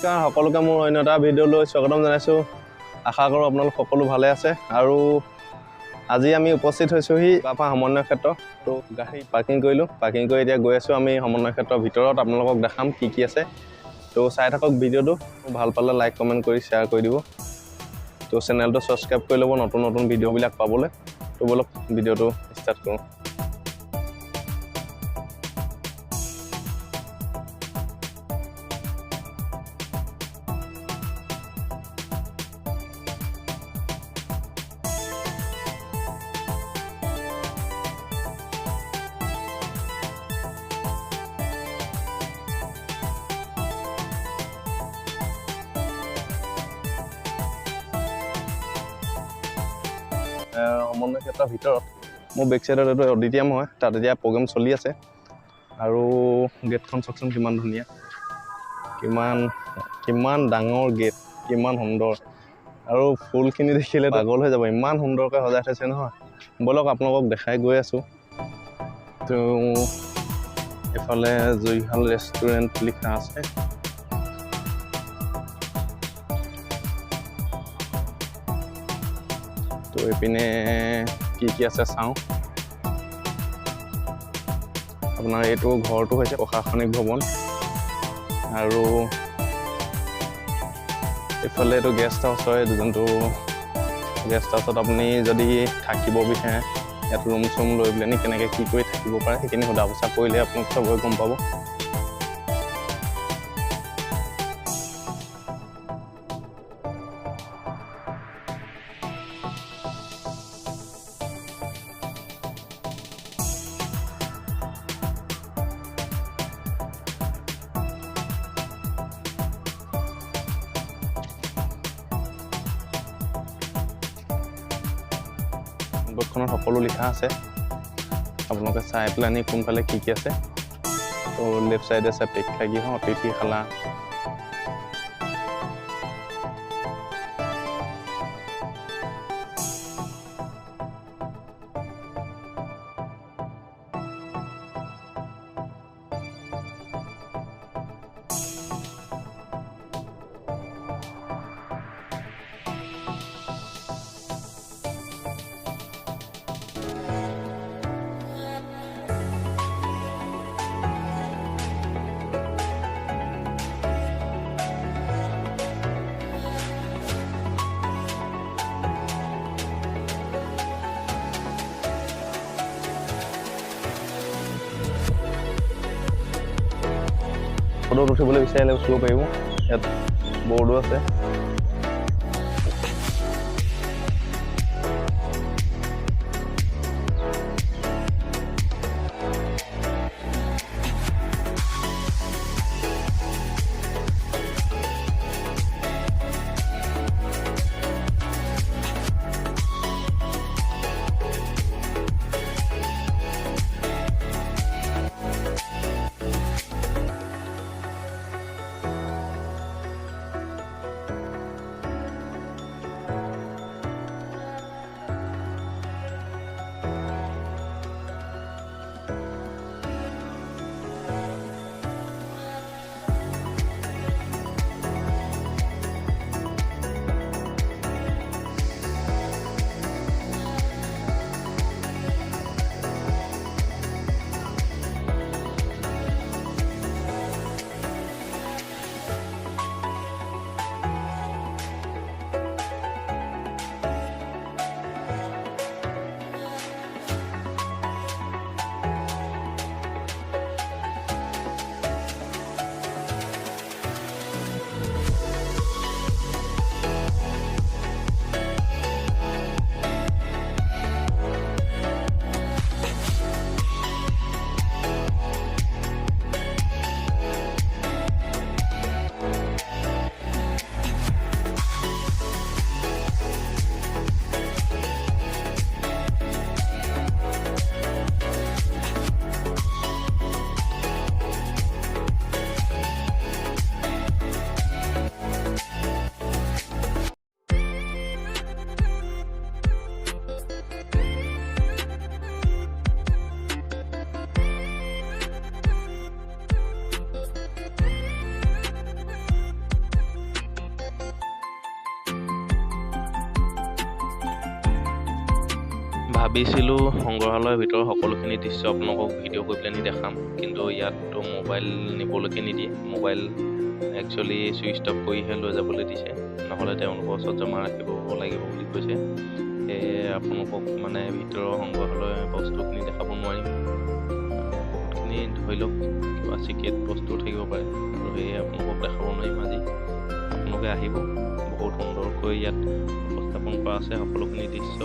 সকলোকে মোৰ অন্য এটা ভিডিঅ'লৈ স্বাগতম জনাইছোঁ। আশা কৰোঁ আপোনালোক সকলো ভালে আছে। আৰু আজি আমি উপস্থিত হৈছোঁহি তাৰপৰা সমন্বয় ক্ষেত্ৰ। তো গাড়ী পাৰ্কিং কৰিলোঁ, পাৰ্কিং কৰি এতিয়া গৈ আছোঁ আমি সমন্বয় ক্ষেত্ৰৰ ভিতৰত। আপোনালোকক দেখাম কি আছে। তো চাই থাকক ভিডিঅ'টো, ভাল পালে লাইক কমেণ্ট কৰি শ্বেয়াৰ কৰি দিব। তো চেনেলটো ছাবস্ক্ৰাইব কৰি ল'ব নতুন নতুন ভিডিঅ'বিলাক পাবলৈ। তো বলক ভিডিঅ'টো ষ্টাৰ্ট কৰোঁ। সমন্বয় ক্ষেত্ৰৰ ভিতৰত মোৰ বেক চাইডত এইটো অডিটিয়াম হয়, তাত এতিয়া প্ৰগ্ৰেম চলি আছে। আৰু গেটখন চাওকচোন কিমান ধুনীয়া, কিমান ডাঙৰ গেট, কিমান সুন্দৰ। আৰু ফুলখিনি দেখিলে পাগল হৈ যাব, ইমান সুন্দৰকৈ সজাই থৈছে নহয়। ব'লক আপোনালোকক দেখাই গৈ আছোঁ। তো এইফালে জুইশাল ৰেষ্টুৰেণ্ট লিখা আছে। তো এইপিনে কি আছে চাওঁ। আপোনাৰ এইটো ঘৰটো হৈছে প্ৰশাসনিক ভৱন। আৰু এইফালে এইটো গেষ্ট হাউচ হয়, যোনটো গেষ্ট হাউচত আপুনি যদি থাকিব বিচাৰে ইয়াত ৰুম চুম লৈ পেলাই কেনেকৈ কি কৰি থাকিব পাৰে সেইখিনি সোধা পোছা কৰিলে আপোনাক চবৰে গম পাব। বৰ্ডখনত সকলো লিখা আছে, আপোনালোকে চাই পেলাই কোনফালে কি আছে। তো লেফ্ট চাইডে আছে প্ৰেক্ষাগৃহ, অতিথিশালা। ফটোত উঠিবলৈ বিচাৰিলে উঠিব পাৰিব, ইয়াত বৰ্ডো আছে। ভাবিছিলোঁ সংগ্ৰহালয়ৰ ভিতৰৰ সকলোখিনি দৃশ্য আপোনালোকক ভিডিঅ' কৰি পেলাই দেখাম, কিন্তু ইয়াততো মোবাইল নিবলৈকে নিদিয়ে। মোবাইল একচুৱেলি ছুইচ অফ কৰিহে লৈ যাবলৈ দিছে, নহ'লে তেওঁলোকৰ ওচৰত জমা ৰাখিব লাগিব বুলি কৈছে। সেয়ে আপোনালোকক মানে ভিতৰৰ সংগ্ৰহালয়ৰ বস্তুখিনি দেখাব নোৱাৰিম। বহুতখিনি ধৰি লওক কিবা চিক্ৰেট বস্তু থাকিব পাৰে, আৰু সেয়ে আপোনালোকক দেখাব নোৱাৰিম আজি। আপোনালোকে আহিব, বহুত সুন্দৰকৈ ইয়াত উপস্থাপন কৰা আছে সকলোখিনি দৃশ্য।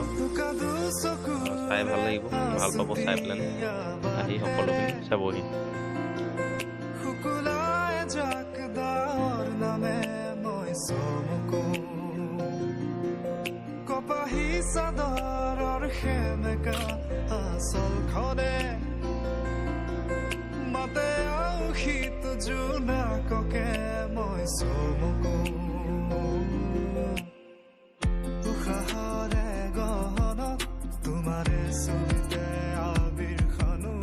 চাই ভাল লাগিব, ভাল পাব চাই পেলাই। আহি সকলোখিনি চাবহি। কপাহী চাদৰৰ সেমেকা আচলখনে মাতে শীত জোনাককে মই চমকো। উশাহৰে গহনত তোমাৰে চুলিতে আবিৰ খানো,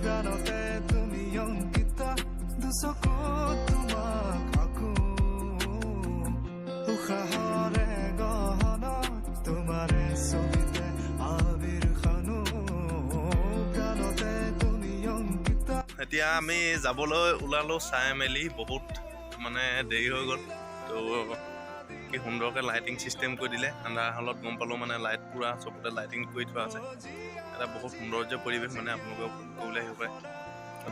প্ৰাণতে তুমি অংকিতা দুচকু তোমাক আকো। উশাহৰে গহনত তোমাৰে চুলিতে আবিৰ খানো, প্ৰাণতে তুমি অংকিতা। এতিয়া আমি যাবলৈ ওলালোঁ চাই মেলি বহুত মানে দেৰি হৈ গ'ল। তো কি সুন্দৰকৈ লাইটিং ছিষ্টেম কৰি দিলে। আন্ধাৰ হলত গম পালোঁ মানে লাইট পূৰা চবতে লাইটিং কৰি থোৱা আছে। এটা বহুত সৌন্দৰ্য পৰিৱেশ মানে আপোনালোকে ক'বলৈ আহিব পাৰে।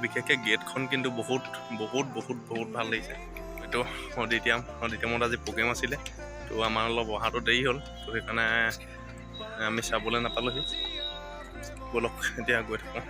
বিশেষকৈ গেটখন কিন্তু বহুত বহুত বহুত বহুত ভাল লাগিছে। এইটো অডিটিয়ামত আজি প্ৰগ্ৰেম আছিলে, তো আমাৰ অলপ অহাটো দেৰি হ'ল, তো সেইকাৰণে আমি চাবলৈ নাপালোঁহি। ব'লক এতিয়া গৈ থাকোঁ।